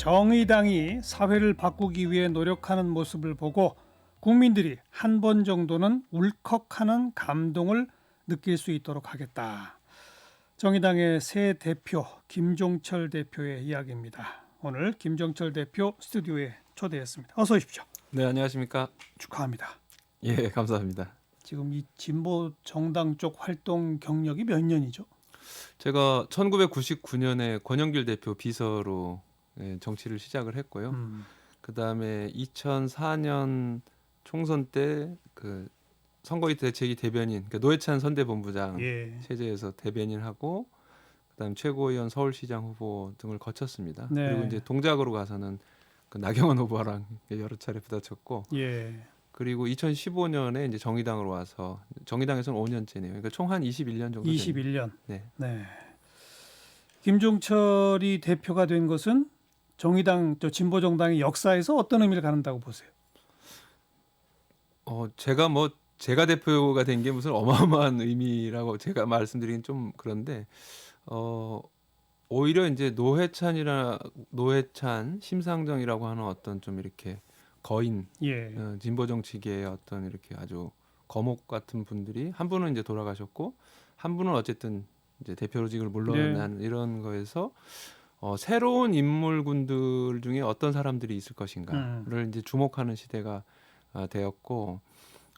정의당이 사회를 바꾸기 위해 노력하는 모습을 보고 국민들이 한 번 정도는 울컥하는 감동을 느낄 수 있도록 하겠다. 정의당의 새 대표 김종철 대표의 이야기입니다. 오늘 김종철 대표 스튜디오에 초대했습니다. 어서 오십시오. 네, 안녕하십니까. 축하합니다. 예, 감사합니다. 지금 이 진보 정당 쪽 활동 경력이 몇 년이죠? 제가 1999년에 권영길 대표 비서로 정치를 시작을 했고요. 그다음에 2004년 총선 때 그 선거인 대책위 대변인, 그러니까 노회찬 선대본부장 체제에서 대변인하고 그다음 최고위원 서울시장 후보 등을 거쳤습니다. 네. 그리고 이제 동작으로 가서는 그 나경원 후보랑 여러 차례 부딪혔고, 그리고 2015년에 이제 정의당으로 와서 정의당에서는 5년째네요. 그러니까 총 한 21년 정도. 21년. 네. 네. 김종철이 대표가 된 것은 정의당, 진보 정당의 역사에서 어떤 의미를 갖는다고 보세요? 제가 대표가 된 게 무슨 어마어마한 의미라고 제가 말씀드리긴 좀 그런데, 오히려 이제 노회찬, 심상정이라고 하는 어떤 좀 이렇게 거인, 진보 정치계의 어떤 이렇게 아주 거목 같은 분들이 한 분은 이제 돌아가셨고 한 분은 어쨌든 이제 대표직을 물러난 이런 거에서 새로운 인물군들 중에 어떤 사람들이 있을 것인가를 이제 주목하는 시대가 되었고,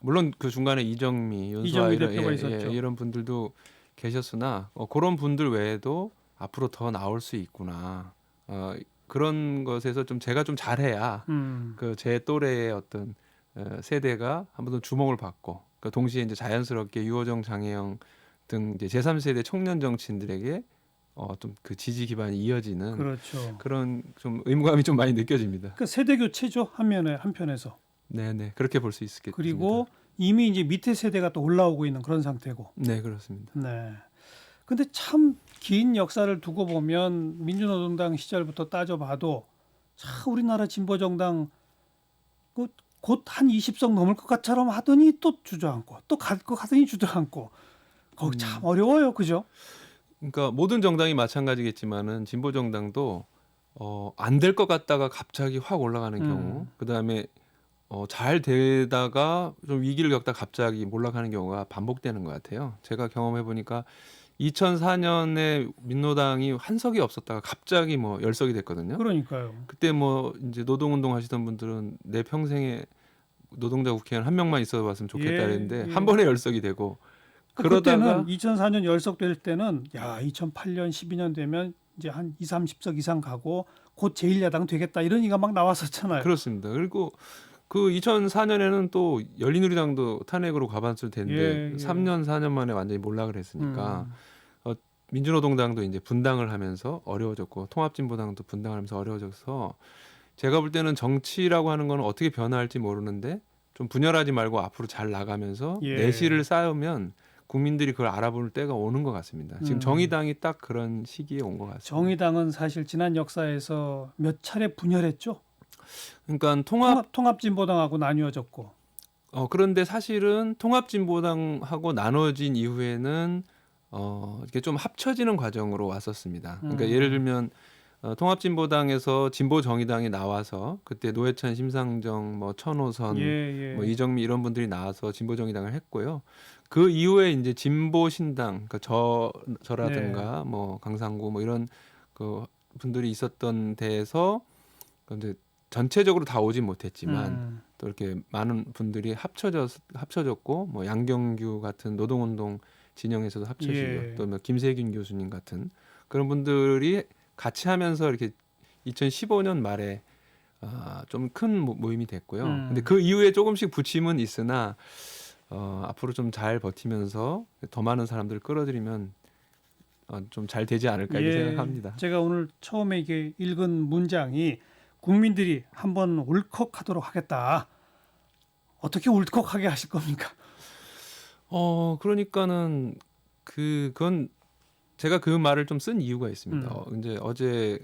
물론 그 중간에 이정미 대표가 있었죠. 이런 분들도 계셨으나 그런 분들 외에도 앞으로 더 나올 수 있구나. 그런 것에서 좀 제가 좀 잘해야 그 제 또래의 어떤 세대가 한 번 더 주목을 받고, 그 동시에 이제 자연스럽게 유호정, 장혜영 등 이제 제3세대 청년 정치인들에게 좀 그 지지 기반이 이어지는, 그렇죠. 그런 좀 의무감이 좀 많이 느껴집니다. 그 세대 교체죠, 한편에서. 네네, 그렇게 볼 수 있겠습니다. 그리고 이미 이제 밑에 세대가 또 올라오고 있는 그런 상태고. 네, 그렇습니다. 네. 근데 참 긴 역사를 두고 보면 민주노동당 시절부터 따져봐도 우리나라 진보 정당 곧 한 20석 넘을 것 같처럼 하더니 또 주저앉고 또 갈 것 같더니 주저앉고, 거기 참 어려워요, 그죠? 그러니까 모든 정당이 마찬가지겠지만은 진보 정당도 안 될 것 같다가 갑자기 확 올라가는 경우, 그다음에 잘 되다가 좀 위기를 겪다 갑자기 몰락하는 경우가 반복되는 것 같아요. 제가 경험해 보니까 2004년에 민노당이 한 석이 없었다가 갑자기 뭐 10석이 됐거든요. 그러니까요. 그때 뭐 이제 노동운동 하시던 분들은 내 평생에 노동자 국회의원 한 명만 있어 봤으면 좋겠다 그랬는데 한 번에 10석이 되고, 그러다가 그때는 2004년 10석 될 때는 2008년 12년 되면 이제 한 20, 30석 이상 가고 곧 제1야당 되겠다 이런 얘기가 막 나왔었잖아요. 그렇습니다. 그리고 그 2004년에는 또 열린우리당도 탄핵으로 과반수 됐는데 3년 4년 만에 완전히 몰락을 했으니까 민주노동당도 이제 분당을 하면서 어려워졌고 통합진보당도 분당을 하면서 어려워져서, 제가 볼 때는 정치라고 하는 건 어떻게 변화할지 모르는데 좀 분열하지 말고 앞으로 잘 나가면서 내실을 쌓으면 국민들이 그걸 알아볼 때가 오는 것 같습니다. 지금 정의당이 딱 그런 시기에 온 것 같습니다. 정의당은 사실 지난 역사에서 몇 차례 분열했죠. 그러니까 통합진보당하고 나뉘어졌고. 그런데 사실은 통합진보당하고 나눠진 이후에는 이렇게 좀 합쳐지는 과정으로 왔었습니다. 그러니까 예를 들면 통합진보당에서 진보정의당이 나와서 그때 노회찬, 심상정, 뭐 천호선, 뭐 이정미 이런 분들이 나와서 진보정의당을 했고요. 그 이후에 이제 진보신당, 그러니까 저라든가 뭐 강상구 뭐 이런 그 분들이 있었던 데에서 이제 전체적으로 다 오진 못했지만 또 이렇게 많은 분들이 합쳐졌고, 뭐 양경규 같은 노동운동 진영에서도 합쳐지고 또 뭐 김세균 교수님 같은 그런 분들이 같이 하면서 이렇게 2015년 말에 좀 큰 모임이 됐고요. 근데 그 이후에 조금씩 부침은 있으나 앞으로 좀 잘 버티면서 더 많은 사람들을 끌어들이면 좀 잘 되지 않을까 이렇게 생각합니다. 제가 오늘 처음에 이게 읽은 문장이 국민들이 한번 울컥하도록 하겠다. 어떻게 울컥하게 하실 겁니까? 그러니까는 그건 제가 그 말을 좀 쓴 이유가 있습니다. 이제 어제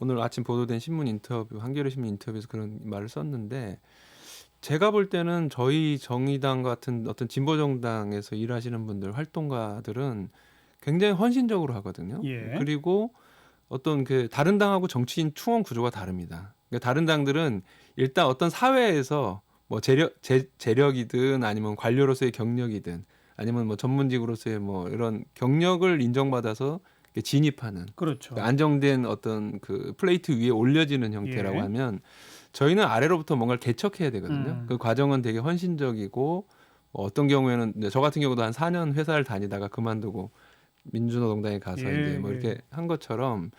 오늘 아침 보도된 신문 인터뷰, 한겨레 신문 인터뷰에서 그런 말을 썼는데, 제가 볼 때는 저희 정의당 같은 어떤 진보 정당에서 일하시는 분들, 활동가들은 굉장히 헌신적으로 하거든요. 예. 그리고 어떤 그 다른 당하고 정치인 충원 구조가 다릅니다. 그러니까 다른 당들은 일단 어떤 사회에서 뭐 재력이든 아니면 관료로서의 경력이든 아니면 뭐 전문직으로서의 뭐 이런 경력을 인정받아서 이렇게 진입하는 그렇죠. 그 안정된 어떤 그 플레이트 위에 올려지는 형태라고 예. 하면 저희는 아래로부터 뭔가를 개척해야 되거든요. 그 과정은 되게 헌신적이고 뭐 어떤 경우에는 이제 저 같은 경우도 한 4년 회사를 다니다가 그만두고 민주노동당에 가서 예, 이제 뭐 예. 이렇게 한 것처럼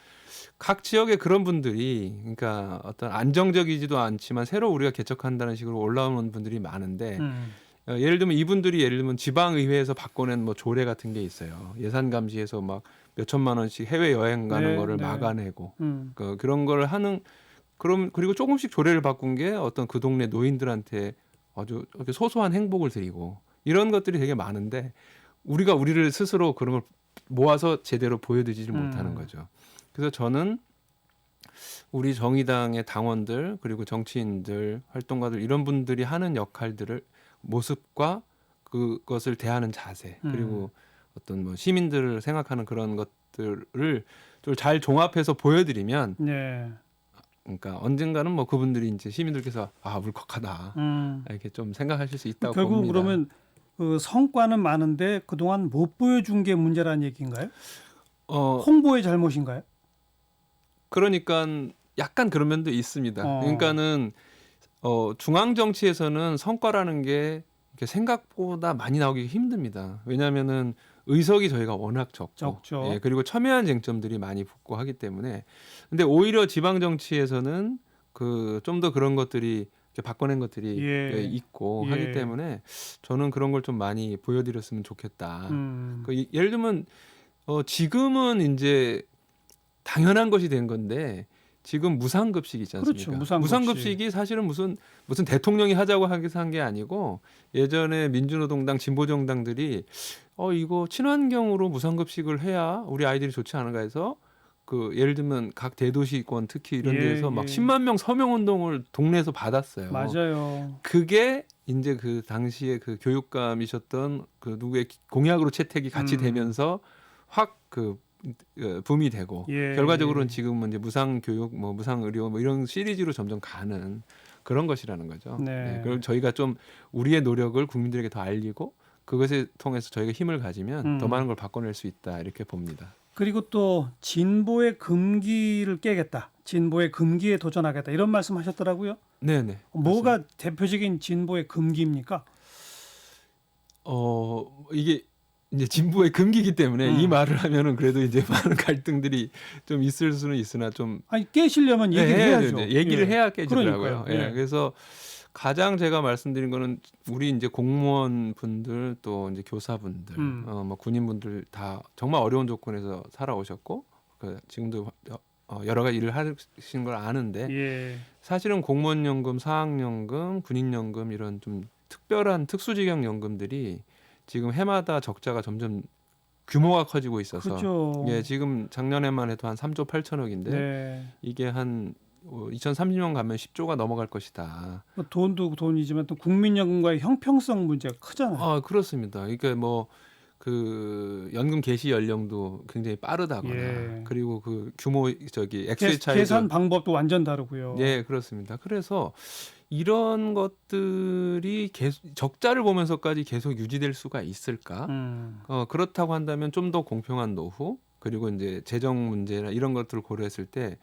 각 지역에 그런 분들이 그러니까 어떤 안정적이지도 않지만 새로 우리가 개척한다는 식으로 올라오는 분들이 많은데 예를 들면 이분들이 예를 들면 지방의회에서 바꿔낸 뭐 조례 같은 게 있어요. 예산 감시해서 막 몇 천만 원씩 해외 여행 가는 네, 거를 네. 막아내고 음. 그런 걸 하는 그리고 조금씩 조례를 바꾼 게 어떤 그 동네 노인들한테 아주 이렇게 소소한 행복을 드리고 이런 것들이 되게 많은데 우리가 우리를 스스로 그런 걸 모아서 제대로 보여드리지 못하는 거죠. 그래서 저는 우리 정의당의 당원들 그리고 정치인들 활동가들 이런 분들이 하는 역할들을 모습과 그것을 대하는 자세 그리고 어떤 뭐 시민들을 생각하는 그런 것들을 좀 잘 종합해서 보여드리면 네. 그러니까 언젠가는 뭐 그분들이 이제 시민들께서 아 울컥하다 이렇게 좀 생각하실 수 있다고 결국 봅니다. 그러면 그 성과는 많은데 그동안 못 보여준 게 문제라는 얘기인가요? 홍보의 잘못인가요? 그러니까 약간 그런 면도 있습니다. 그러니까는 중앙 정치에서는 성과라는 게 이렇게 생각보다 많이 나오기 힘듭니다. 왜냐하면은 의석이 저희가 워낙 적죠. 예, 그리고 첨예한 쟁점들이 많이 붙고 하기 때문에. 근데 오히려 지방 정치에서는 그 좀 더 그런 것들이 이렇게 바꿔낸 것들이 예. 있고 예. 하기 때문에 저는 그런 걸 좀 많이 보여드렸으면 좋겠다. 음. 예를 들면 지금은 이제 당연한 것이 된 건데 지금 무상급식 있지 않습니까? 그렇죠. 무상급식. 무상급식이 사실은 무슨 대통령이 하자고 해서 한 게 아니고 예전에 민주노동당 진보정당들이 이거 친환경으로 무상급식을 해야 우리 아이들이 좋지 않은가 해서 그 예를 들면 각 대도시권 특히 이런 예, 데서 막 예. 10만 명 서명 운동을 동네에서 받았어요. 맞아요. 그게 이제 그 당시에 그 교육감이셨던 그 누구의 공약으로 채택이 같이 되면서 확 그 붐이 되고 예, 결과적으로는 예. 지금은 이제 무상 교육, 뭐 무상 의료, 뭐 이런 시리즈로 점점 가는 그런 것이라는 거죠. 네. 그리고 저희가 좀 우리의 노력을 국민들에게 더 알리고 그것을 통해서 저희가 힘을 가지면 더 많은 걸 바꿔낼 수 있다 이렇게 봅니다. 그리고 또 진보의 금기를 깨겠다. 진보의 금기에 도전하겠다. 이런 말씀하셨더라고요. 네네. 뭐가 대표적인 진보의 금기입니까? 이게 이제 진보의 금기이기 때문에 이 말을 하면은 그래도 이제 많은 갈등들이 좀 있을 수는 있으나 좀 아니 깨시려면 얘기를 해야죠. 얘기를 해야 깨지더라고요. 그러니까요. 예. 그래서 가장 제가 말씀드린 거는 우리 이제 공무원 분들 또 이제 교사분들, 뭐 군인분들 다 정말 어려운 조건에서 살아오셨고 지금도 여러 가지 일을 하시는 걸 아는데 예. 사실은 공무원연금, 사학연금, 군인연금 이런 좀 특별한 특수직영연금들이 지금 해마다 적자가 점점 규모가 커지고 있어서 그렇죠. 예, 지금 작년에만 해도 한 3조 8천억인데 네. 이게 한 2030년 가면 10조가 넘어갈 것이다. 뭐 돈도 돈이지만 또 국민연금과의 형평성 문제가 크잖아요. 그렇습니다. 그러니까 뭐 그 연금 개시 연령도 굉장히 빠르다거나 예. 그리고 그 규모 액수의 차이도 계산 방법도 완전 다르고요. 예, 그렇습니다. 그래서 이런 것들이 적자를 보면서까지 계속 유지될 수가 있을까? 그렇다고 한다면 좀 더 공평한 노후 그리고 이제 재정 문제나 이런 것들을 고려했을 때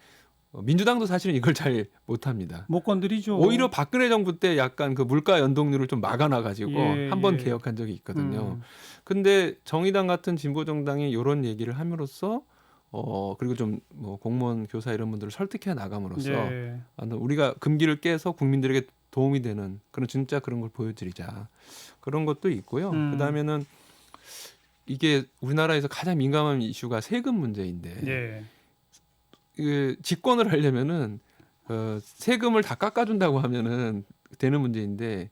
민주당도 사실은 이걸 잘 못합니다. 못 건드리죠. 오히려 박근혜 정부 때 약간 그 물가 연동률을 좀 막아놔가지고 예, 한 번 예. 개혁한 적이 있거든요. 근데 정의당 같은 진보 정당이 이런 얘기를 함으로써 그리고 좀 뭐 공무원, 교사 이런 분들을 설득해 나감으로써 네. 우리가 금기를 깨서 국민들에게 도움이 되는 진짜 그런 걸 보여드리자 그런 것도 있고요. 그다음에는 이게 우리나라에서 가장 민감한 이슈가 세금 문제인데 네. 집권을 하려면은 세금을 다 깎아준다고 하면은 되는 문제인데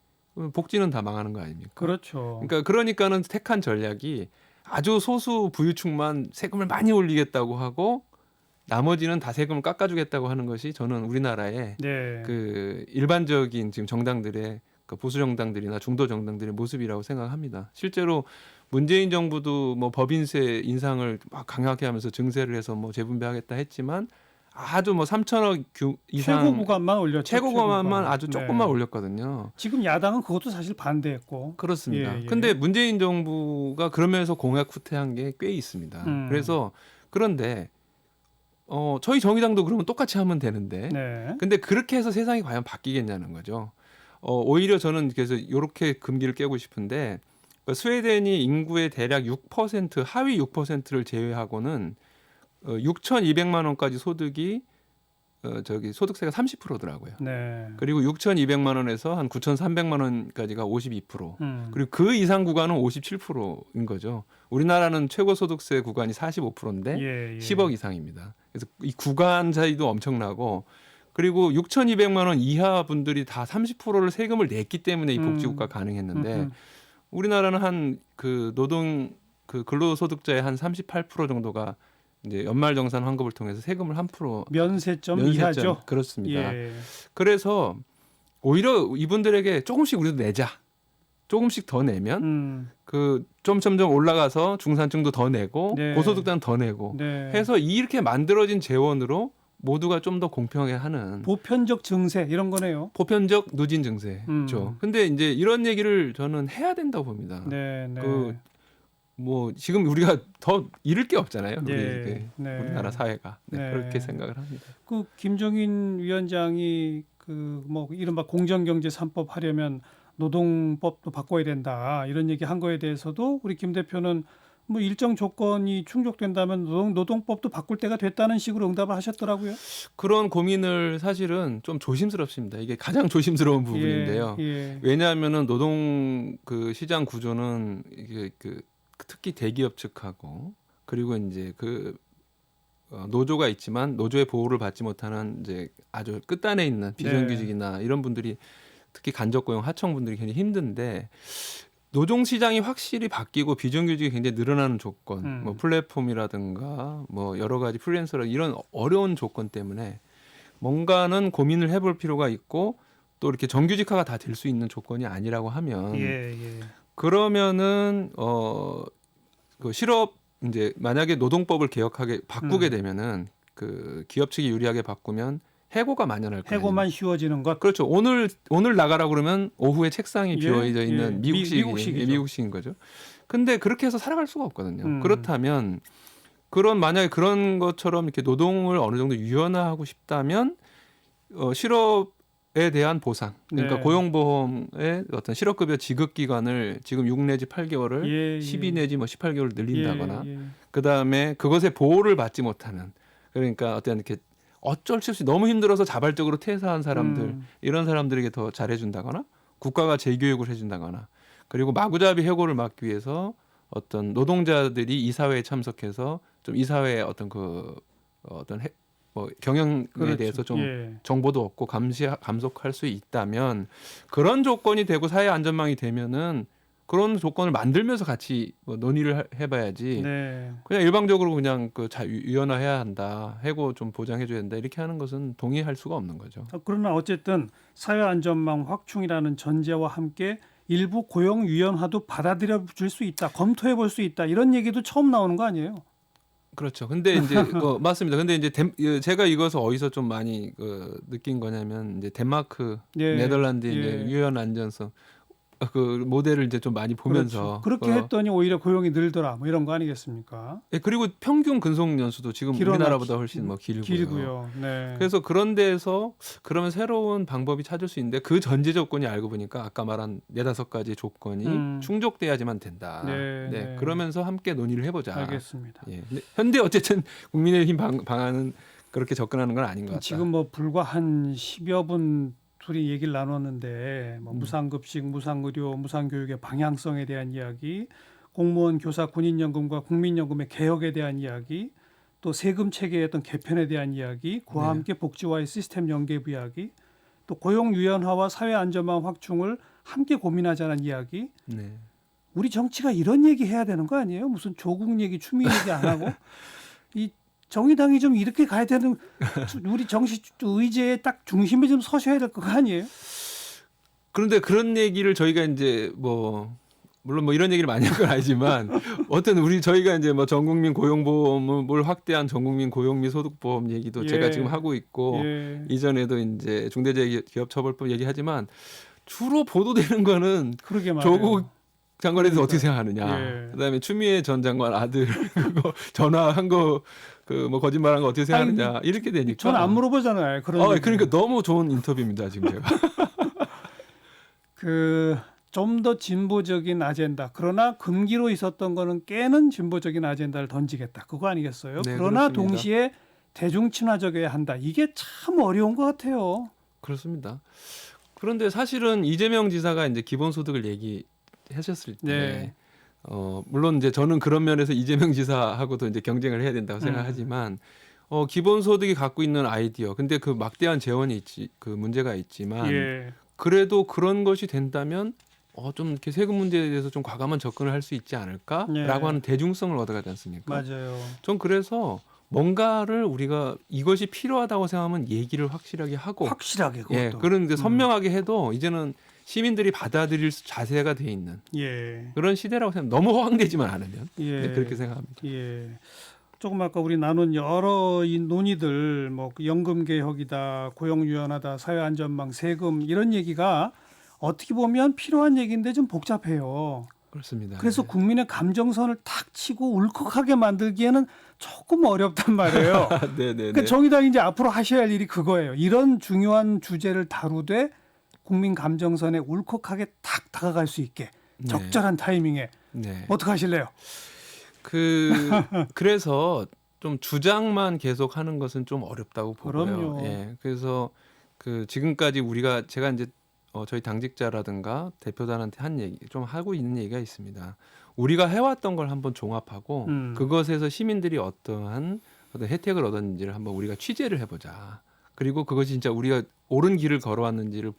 복지는 다 망하는 거 아닙니까? 그렇죠. 그러니까는 택한 전략이 아주 소수 부유층만 세금을 많이 올리겠다고 하고 나머지는 다 세금을 깎아주겠다고 하는 것이 저는 우리나라의 네. 그 일반적인 지금 정당들의 그 보수 정당들이나 중도 정당들의 모습이라고 생각합니다. 실제로 문재인 정부도 뭐 법인세 인상을 막 강하게 하면서 증세를 해서 뭐 재분배하겠다 했지만 아주 뭐 3천억 이상 최고 구간만 올렸죠. 최고 구간만 구간. 아주 조금만 올렸거든요. 지금 야당은 그것도 사실 반대했고. 그렇습니다. 예, 예. 근데 문재인 정부가 그러면서 공약 후퇴한 게 꽤 있습니다. 그래서 그런데 저희 정의당도 그러면 똑같이 하면 되는데 네. 근데 그렇게 해서 세상이 과연 바뀌겠냐는 거죠. 오히려 저는 그래서 이렇게 금기를 깨고 싶은데 스웨덴이 인구의 대략 6% 하위 6%를 제외하고는 6,200만 원까지 소득이 저기 소득세가 30%더라고요. 네. 그리고 6,200만 원에서 한 9,300만 원까지가 52%. 그리고 그 이상 구간은 57%인 거죠. 우리나라는 최고 소득세 구간이 45%인데 예, 예. 10억 이상입니다. 그래서 이 구간 차이도 엄청나고 그리고 6,200만 원 이하 분들이 다 30%를 세금을 냈기 때문에 이 복지국가 가능했는데 우리나라는 한 그 노동 그 근로소득자의 한 38% 정도가 이제 연말정산 환급을 통해서 세금을 한 프로 면세점 이하죠. 그렇습니다. 예. 그래서 오히려 이분들에게 조금씩 우리도 내자. 조금씩 더 내면 그 점점점 올라가서 중산층도 더 내고 네. 고소득자는 더 내고 네. 해서 이렇게 만들어진 재원으로 모두가 좀 더 공평하게 하는 보편적 증세 이런 거네요. 보편적 누진 증세죠. 근데 이제 이런 얘기를 저는 해야 된다고 봅니다. 네, 네. 뭐 지금 우리가 더 잃을 게 없잖아요. 네, 네. 우리나라 사회가 네. 그렇게 생각을 합니다. 그 김종인 위원장이 그 뭐 이른바 공정경제 3법 하려면 노동법도 바꿔야 된다 이런 얘기 한 거에 대해서도 우리 김 대표는 뭐 일정 조건이 충족된다면 노동법도 바꿀 때가 됐다는 식으로 응답을 하셨더라고요. 그런 고민을 사실은 좀 조심스럽습니다. 이게 가장 조심스러운 부분인데요. 예. 왜냐하면은 노동 그 시장 구조는 이게 그 특히 대기업 측하고 그리고 이제 그 노조가 있지만 노조의 보호를 받지 못하는 이제 아주 끝단에 있는 비정규직이나 이런 분들이 특히 간접고용 하청분들이 굉장히 힘든데 노동 시장이 확실히 바뀌고 비정규직이 굉장히 늘어나는 조건, 뭐 플랫폼이라든가 뭐 여러 가지 프리랜서라 이런 어려운 조건 때문에 뭔가는 고민을 해볼 필요가 있고 또 이렇게 정규직화가 다 될 수 있는 조건이 아니라고 하면 그러면은 그 실업 이제 만약에 노동법을 바꾸게 되면은 그 기업 측이 유리하게 바꾸면 해고가 만연할 거예요. 해고만 쉬워지는 것. 그렇죠. 오늘 나가라 그러면 오후에 책상이 비어져 있는 미국식인 거죠. 근데 그렇게 해서 살아갈 수가 없거든요. 그렇다면 만약에 그런 것처럼 이렇게 노동을 어느 정도 유연화하고 싶다면 실업에 대한 보상, 그러니까 고용보험의 어떤 실업급여 지급 기간을 지금 6 내지 8개월을 12 내지 뭐 18개월 늘린다거나, 그 다음에 그것에 보호를 받지 못하는, 그러니까 어떤 이렇게 어쩔 수 없이 너무 힘들어서 자발적으로 퇴사한 사람들, 이런 사람들에게 더 잘해준다거나, 국가가 재교육을 해준다거나, 그리고 마구잡이 해고를 막기 위해서 어떤 노동자들이 이 사회에 참석해서 좀 이 사회의 어떤 뭐 경영에 대해서 좀 정보도 얻고 감속할 수 있다면 그런 조건이 되고 사회 안전망이 되면은 그런 조건을 만들면서 같이 뭐 논의를 해봐야지. 그냥 일방적으로 그냥 유연화해야 한다, 해고 좀 보장해줘야 된다 이렇게 하는 것은 동의할 수가 없는 거죠. 그러나 어쨌든 사회 안전망 확충이라는 전제와 함께 일부 고용 유연화도 받아들여 줄 수 있다, 검토해 볼 수 있다 이런 얘기도 처음 나오는 거 아니에요? 그렇죠. 근데 이제 맞습니다. 근데 이제 제가 이것을 어디서 좀 많이 느낀 거냐면 이제 덴마크, 네덜란드 이제 유연 안전성 그 모델을 이제 좀 많이 보면서 그렇게 했더니 오히려 고용이 늘더라 뭐 이런 거 아니겠습니까? 그리고 평균 근속 연수도 지금 우리나라보다 훨씬 뭐 길고요. 그래서 그런 데에서 그러면 새로운 방법이 찾을 수 있는데 그 전제 조건이 알고 보니까 아까 말한 4-5가지 조건이 충족돼야지만 된다. 그러면서 함께 논의를 해보자. 알겠습니다. 현재 어쨌든 국민의힘 방안은 그렇게 접근하는 건 아닌 것 같다. 지금 뭐 불과 한 10여 분 둘이 얘기를 나눴는데 뭐 무상급식, 무상의료, 무상교육의 방향성에 대한 이야기, 공무원, 교사, 군인연금과 국민연금의 개혁에 대한 이야기, 또 세금 체계의 어떤 개편에 대한 이야기, 그와 함께 복지와의 시스템 연계부 이야기, 또 고용 유연화와 사회 안전망 확충을 함께 고민하자는 이야기. 우리 정치가 이런 얘기 해야 되는 거 아니에요? 무슨 조국 얘기, 추미 얘기 안 하고 이 정의당이 좀 이렇게 가야 되는, 우리 정치 의제의 딱 중심에 좀 서셔야 될 거 아니에요? 그런데 그런 얘기를 저희가 이제 뭐 물론 뭐 이런 얘기를 많이 한 건 아니지만 어떤 저희가 이제 뭐 전국민 고용보험을 확대한 전국민 고용및 소득보험 얘기도 예. 제가 지금 하고 있고 예. 이전에도 이제 중대재해기업처벌법 얘기하지만 주로 보도되는 거는 그러게 말이에요. 조국 장관에 대해서 어떻게 그러니까요. 생각하느냐. 예. 그다음에 추미애 전 장관 아들 그거 전화한 거 그 뭐 거짓말한 거 어떻게 생각하느냐 이렇게 되니까. 전 안 물어보잖아요. 그런 얘기는. 그러니까 너무 좋은 인터뷰입니다 지금 제가. 좀 더 진보적인 아젠다. 그러나 금기로 있었던 거는 깨는 진보적인 아젠다를 던지겠다. 그거 아니겠어요? 네, 그러나 그렇습니다. 동시에 대중 친화적이어야 한다. 이게 참 어려운 것 같아요. 그렇습니다. 그런데 사실은 이재명 지사가 이제 기본소득을 얘기하셨을 때, 네. 물론 이제 저는 그런 면에서 이재명 지사하고도 이제 경쟁을 해야 된다고 생각하지만, 기본소득이 갖고 있는 아이디어, 근데 그 막대한 재원이 그 문제가 있지만, 예. 그래도 그런 것이 된다면, 좀 이렇게 세금 문제에 대해서 좀 과감한 접근을 할 수 있지 않을까라고 네. 하는 대중성을 얻어가지 않습니까? 맞아요. 전 그래서 뭔가를 우리가 이것이 필요하다고 생각하면 얘기를 확실하게 하고, 확실하게 그것도. 예, 그런데 선명하게 해도 이제는 시민들이 받아들일 자세가 돼 있는 예. 그런 시대라고 생각. 너무 허황되지만 않으면 예. 네, 그렇게 생각합니다. 예. 조금 아까 우리 나눈 여러 이 논의들 뭐 연금 개혁이다, 고용 유연하다, 사회 안전망, 세금 이런 얘기가 어떻게 보면 필요한 얘기인데 좀 복잡해요. 그렇습니다. 그래서 네. 국민의 감정선을 탁 치고 울컥하게 만들기에는 조금 어렵단 말이에요. 네네네. 그러니까 정의당이 이제 앞으로 하셔야 할 일이 그거예요. 이런 중요한 주제를 다루되 국민 감정선에 울컥하게 탁 다가갈 수 있게 네. 적절한 타이밍에 네. 어떻게 하실래요? 그래서 좀 주장만 계속 하는 것은 좀 어렵다고 보고요. 그럼요. 예. 그래서 지금까지 제가 이제 저희 당직자라든가 대표단한테 한 얘기 좀 하고 있는 얘기가 있습니다. 우리가 해왔던 걸 한번 종합하고 그것에서 시민들이 어떤 혜택을 얻었는지를 한번 우리가 취재를 해보자. 그리고 그것이 진짜 우리가 옳은 길을 걸어왔는지를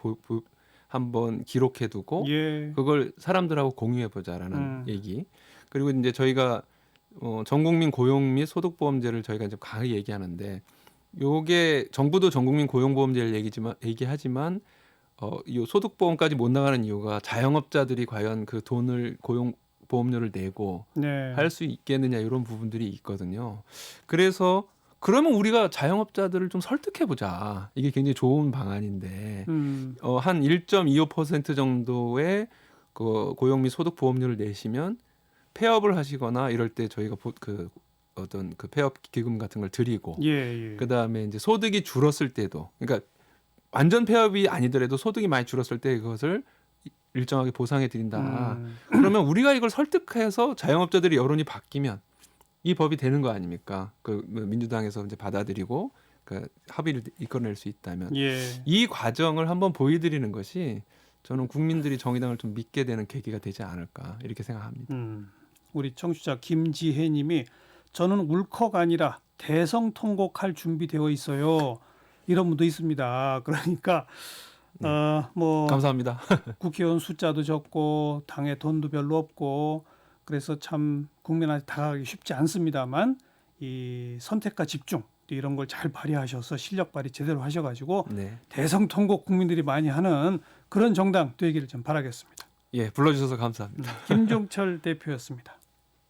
한번 기록해두고 예. 그걸 사람들하고 공유해보자라는 얘기. 그리고 이제 저희가 전국민 고용 및 소득보험제를 저희가 이제 강하게 얘기하는데, 요게 정부도 전국민 고용보험제를 얘기하지만 이 소득보험까지 못 나가는 이유가 자영업자들이 과연 그 돈을 고용보험료를 내고 네. 할 수 있겠느냐 이런 부분들이 있거든요. 그래서 그러면 우리가 자영업자들을 좀 설득해보자. 이게 굉장히 좋은 방안인데 한 1.25% 정도의 그 고용 및 소득보험료를 내시면 폐업을 하시거나 이럴 때 저희가 어떤 그 폐업 기금 같은 걸 드리고, 예. 그 다음에 이제 소득이 줄었을 때도, 그러니까 완전 폐업이 아니더라도 소득이 많이 줄었을 때 그것을 일정하게 보상해 드린다. 그러면 우리가 이걸 설득해서 자영업자들의 여론이 바뀌면 이 법이 되는 거 아닙니까? 민주당에서 이제 받아들이고 합의를 이끌어낼 수 있다면 예. 이 과정을 한번 보여드리는 것이 저는 국민들이 정의당을 좀 믿게 되는 계기가 되지 않을까 이렇게 생각합니다. 우리 청취자 김지혜님이 저는 울컥 아니라 대성통곡할 준비되어 있어요. 이런 분도 있습니다. 그러니까 뭐 감사합니다. 국회의원 숫자도 적고 당에 돈도 별로 없고 그래서 참 국민한테 다가가기 쉽지 않습니다만 이 선택과 집중 이런 걸 잘 발휘하셔서 실력 발휘 제대로 하셔가지고 네. 대성통곡 국민들이 많이 하는 그런 정당 되기를 좀 바라겠습니다. 예, 불러주셔서 감사합니다. 김종철 대표였습니다.